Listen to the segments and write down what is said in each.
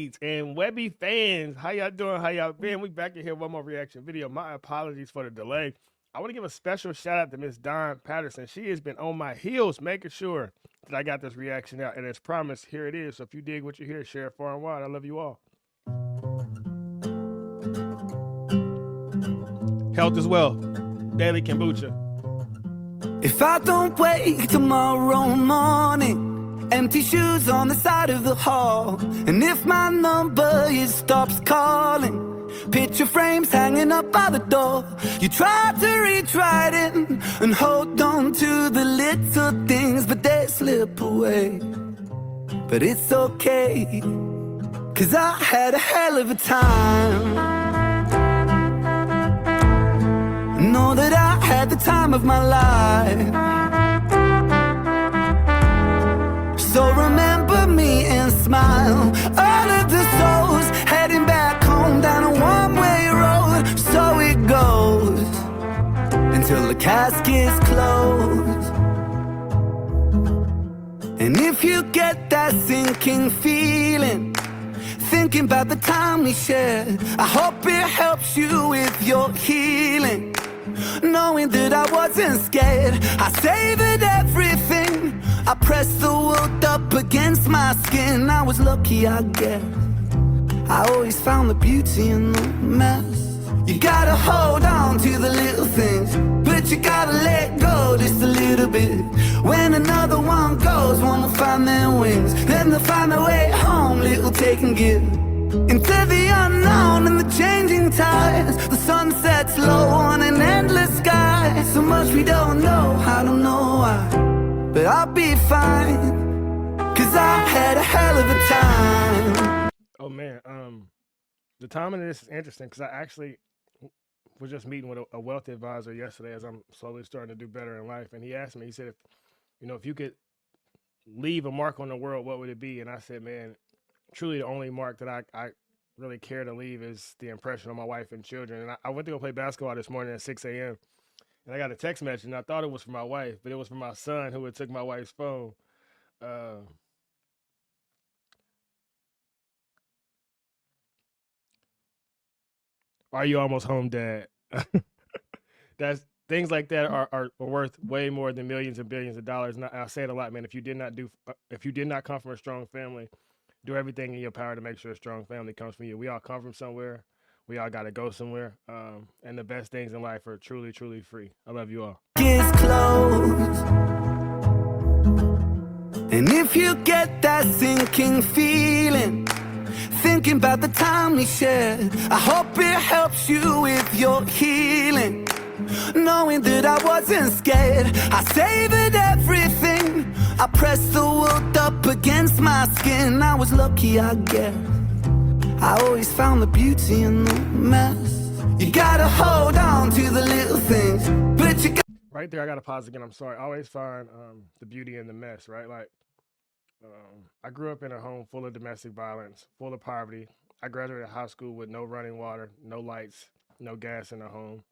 Beats and Webby fans. How y'all doing? How y'all been? We back in here, one more reaction video. My apologies for the delay. I want to give a special shout out to Miss Dawn Patterson. She has been on my heels making sure that I got this reaction out. And as promised, here it is. So if you dig what you hear, share it far and wide. I love you all. Health as well. Daily kombucha. If I don't wake tomorrow morning, empty shoes on the side of the hall, and if my number stops calling, picture frames hanging up by the door. You try to reach right in and hold on to the little things, but they slip away. But it's okay, 'cause I had a hell of a time. Know that I had the time of my life. So remember me and smile. All of the souls heading back home down a one-way road. So it goes until the caskets close. And if you get that sinking feeling, thinking about the time we shared, I hope it helps you with your healing. Knowing that I wasn't scared, I savored everything. I pressed the world up against my skin. I was lucky, I guess. I always found the beauty in the mess. You gotta hold on to the little things, but you gotta let go just a little bit. When another one goes, one will find their wings. Then they'll find their way home, little take and give. Into the unknown and the changing tides. The sun sets low on an endless sky. So much we don't know, I don't know why, but I'll be fine, 'cause I had a hell of a time. Oh man, the timing of this is interesting because I actually was just meeting with a wealth advisor yesterday as I'm slowly starting to do better in life. And he asked me, he said, if you could leave a mark on the world, what would it be? And I said, man, truly the only mark that I really care to leave is the impression on my wife and children. And I went to go play basketball this morning at 6 a.m. and I got a text message, and I thought it was for my wife, but it was for my son who had took my wife's phone. Are you almost home, Dad? That's things like that are worth way more than millions and billions of dollars. And I say it a lot, man. If you did not come from a strong family, do everything in your power to make sure a strong family comes from you. We all come from somewhere. We all got to go somewhere. And the best things in life are truly, truly free. I love you all. And if you get that sinking feeling, thinking about the time we shared, I hope it helps you with your healing. Knowing that I wasn't scared, I savored everything. I pressed the world up against my skin. I was lucky, I guess. I always found the beauty in the mess. You gotta hold on to the little things, but you got... Right there, I gotta pause again. I'm sorry. I always find the beauty in the mess, right? Like, I grew up in a home full of domestic violence, full of poverty. I graduated high school with no running water, no lights, no gas in the home.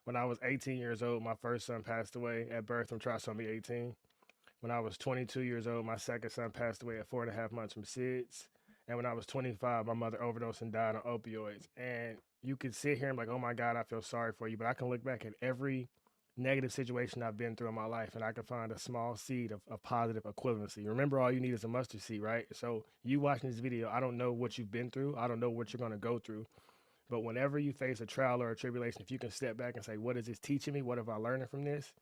When I was 18 years old, my first son passed away at birth from trisomy 18. When I was 22 years old, my second son passed away at 4.5 months from SIDS. And when I was 25, my mother overdosed and died on opioids. And you could sit here and be like, oh my God, I feel sorry for you. But I can look back at every negative situation I've been through in my life, and I can find a small seed of positive equivalency. Remember, all you need is a mustard seed, right? So you watching this video, I don't know what you've been through. I don't know what you're going to go through. But whenever you face a trial or a tribulation, if you can step back and say, what is this teaching me? What have I learned from this?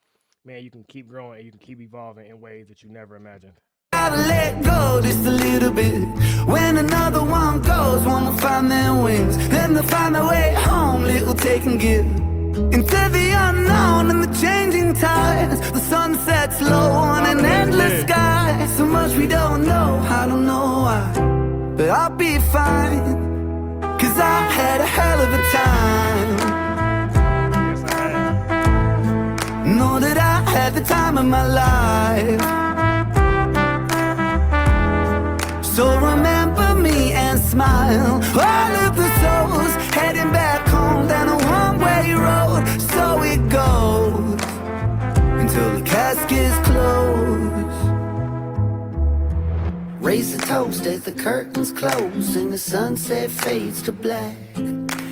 Man, you can keep growing and you can keep evolving in ways that you never imagined. Gotta let go just a little bit. When another one goes, one will find their wings. Then they'll find their way home, little take and give. Into the unknown and the changing tides. The sun sets low on an endless sky. So much we don't know, I don't know why, but I'll be fine, 'cause I had a hell of a time. Know that I had the time of my life. So remember me and smile. All of the souls heading back home down a one-way road. So it goes until the caskets close. Raise a toast ghost as the curtains close and the sunset fades to black.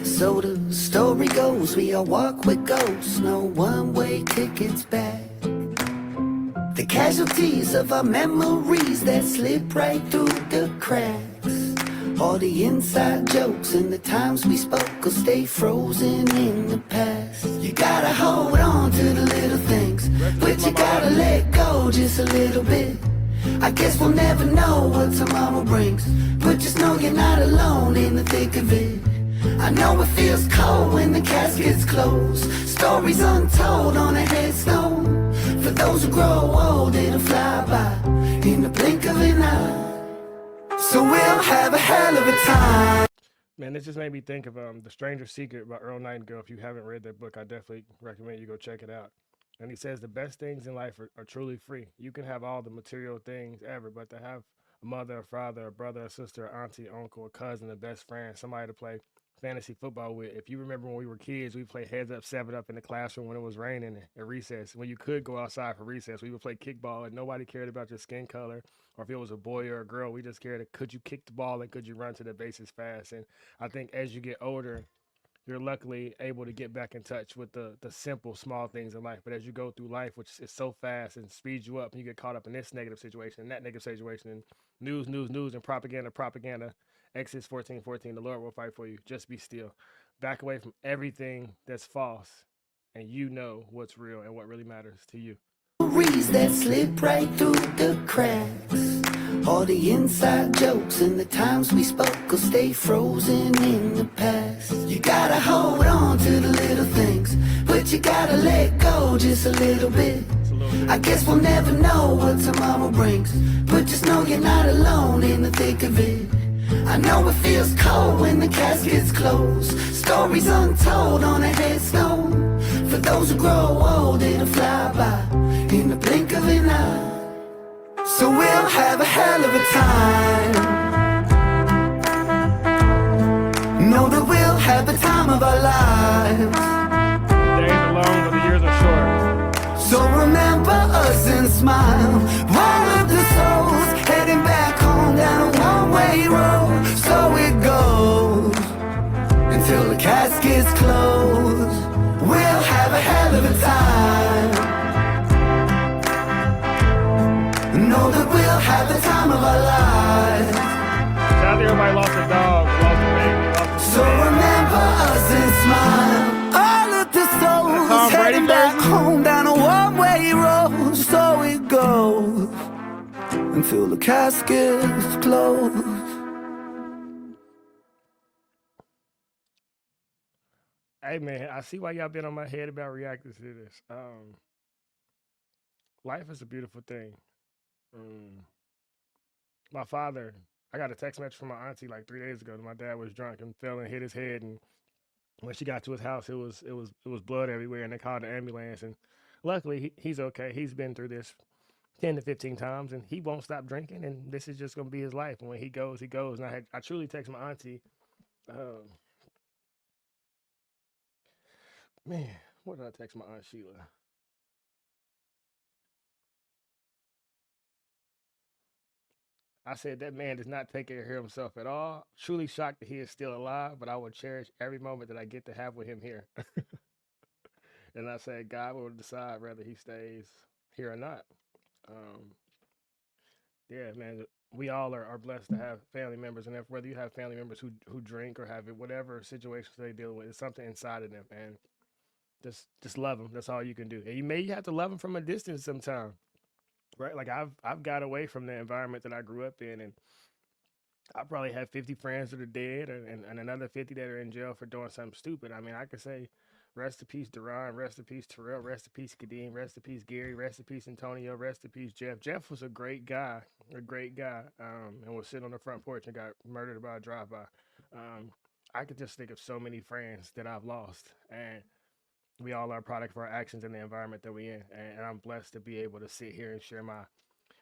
So the story goes, we all walk with ghosts, no one-way tickets back. The casualties of our memories that slip right through the cracks. All the inside jokes and the times we spoke will stay frozen in the past. You gotta hold on to the little things, but you gotta let go just a little bit. I guess we'll never know what tomorrow brings, but just know you're not alone in the thick of it. I know it feels cold when the caskets close, stories untold on a headstone. For those who grow old, it'll fly by in the blink of an eye. So we'll have a hell of a time. Man, this just made me think of The Stranger's Secret by Earl Nightingale. If you haven't read that book, I definitely recommend you go check it out. And he says the best things in life are truly free. You can have all the material things ever, but to have a mother, a father, a brother, a sister, an auntie, uncle, a cousin, a best friend, somebody to play fantasy football with. If you remember when we were kids, we played heads up, 7 up in the classroom when it was raining at recess. When you could go outside for recess, we would play kickball and nobody cared about your skin color or if it was a boy or a girl. We just cared, could you kick the ball and could you run to the bases fast? And I think as you get older, you're luckily able to get back in touch with the simple, small things in life. But as you go through life, which is so fast and speeds you up, and you get caught up in this negative situation and that negative situation, and news, and propaganda. Exodus 14:14, the Lord will fight for you. Just be still. Back away from everything that's false, and you know what's real and what really matters to you. That slip right through the cracks. All the inside jokes and the times we spoke will stay frozen in the past. You gotta hold on to the little things, but you gotta let go just a little bit. I guess we'll never know what tomorrow brings, but just know you're not alone in the thick of it. I know it feels cold when the caskets close, stories untold on a headstone. For those who grow old, it'll fly by in the blink of an eye. So we'll have a hell of a time. Know that we'll have the time of our lives. The days are long, but the years are short. So remember us and smile. All of the souls heading back home down a one-way road. So it goes until the caskets close. We'll have a hell of a time. Know that we'll have the time of our lives. Shout out to everybody lost a dog, lost a baby, lost a So remember us and smile. All of the souls heading back home down a one-way road. So it goes until the caskets close. Hey man, I see why y'all been on my head about reacting to this. Life is a beautiful thing. My father, I got a text message from my auntie like 3 days ago. My dad was drunk and fell and hit his head, and when she got to his house, it was blood everywhere, and they called the ambulance. And luckily, he's okay. He's been through this 10 to 15 times, and he won't stop drinking. And this is just gonna be his life. And when he goes, he goes. And I truly text my auntie, um, man, what did I text my aunt Sheila? I said that man does not take care of himself at all. Truly shocked that he is still alive, but I will cherish every moment that I get to have with him here. And I said God will decide whether he stays here or not. Um, yeah, man, we all are blessed to have family members, and if whether you have family members who drink or have it, whatever situations they deal with, it's something inside of them, and just love them. That's all you can do. And you may have to love them from a distance sometime, right? Like I've got away from the environment that I grew up in, and I probably have 50 friends that are dead, and another 50 that are in jail for doing something stupid. I mean, I could say, rest in peace, Duran, rest in peace, Terrell, rest in peace, Kadeem, rest in peace, Gary, rest in peace, Antonio, rest in peace, Jeff. Jeff was a great guy, and was sitting on the front porch and got murdered by a drive-by. Um, I could just think of so many friends that I've lost, and we all are a product of our actions and the environment that we're in. And I'm blessed to be able to sit here and share my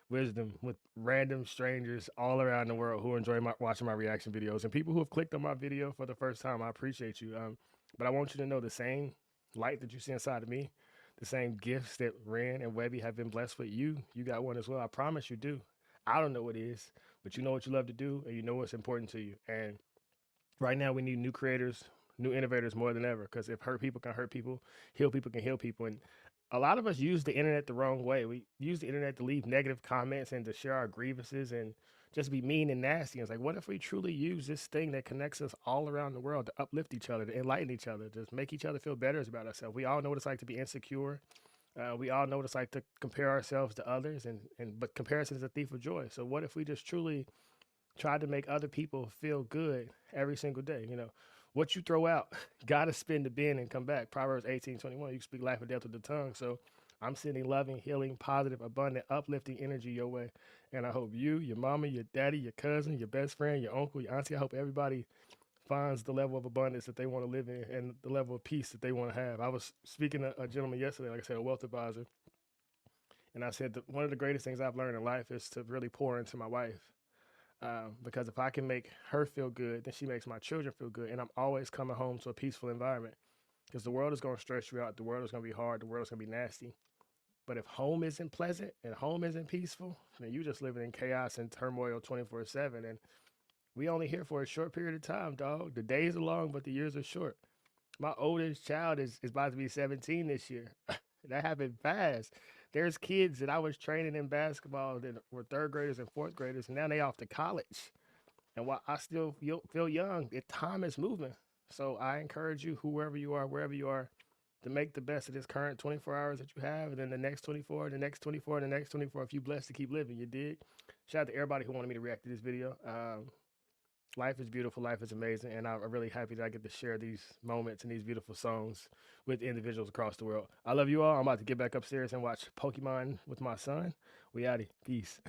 wisdom with random strangers all around the world who enjoy watching my reaction videos, and people who have clicked on my video for the first time. I appreciate you. But I want you to know the same light that you see inside of me, the same gifts that Ren and Webby have been blessed with, you got one as well. I promise you do. I don't know what it is, but you know what you love to do and you know what's important to you. And right now, we need new creators, new innovators more than ever. Because if hurt people can hurt people, heal people can heal people. And a lot of us use the internet the wrong way. We use the internet to leave negative comments and to share our grievances and just be mean and nasty. And it's like, what if we truly use this thing that connects us all around the world to uplift each other, to enlighten each other, to make each other feel better about ourselves? We all know what it's like to be insecure. We all know what it's like to compare ourselves to others, and but comparison is a thief of joy. So what if we just truly try to make other people feel good every single day? You know, what you throw out, gotta spin the bin and come back. Proverbs 18:21. You can speak life and death with the tongue. So I'm sending loving, healing, positive, abundant, uplifting energy your way. And I hope you, your mama, your daddy, your cousin, your best friend, your uncle, your auntie, I hope everybody finds the level of abundance that they want to live in and the level of peace that they want to have. I was speaking to a gentleman yesterday, like I said, a wealth advisor, and I said that one of the greatest things I've learned in life is to really pour into my wife. Because if I can make her feel good, then she makes my children feel good. And I'm always coming home to a peaceful environment, because the world is going to stress you out. The world is going to be hard. The world is going to be nasty. But if home isn't pleasant and home isn't peaceful, then you just living in chaos and turmoil 24/7. And we only here for a short period of time, dog. The days are long, but the years are short. My oldest child is about to be 17 this year. That happened fast. There's kids that I was training in basketball that were third graders and fourth graders, and now they off to college. And while I still feel young, time is moving. So I encourage you, whoever you are, wherever you are, to make the best of this current 24 hours that you have, and then the next 24, the next 24, and the next 24, if you're blessed to keep living, you dig? Shout out to everybody who wanted me to react to this video. Life is beautiful. Life is amazing. And I'm really happy that I get to share these moments and these beautiful songs with individuals across the world. I love you all. I'm about to get back upstairs and watch Pokemon with my son. We outie. Peace.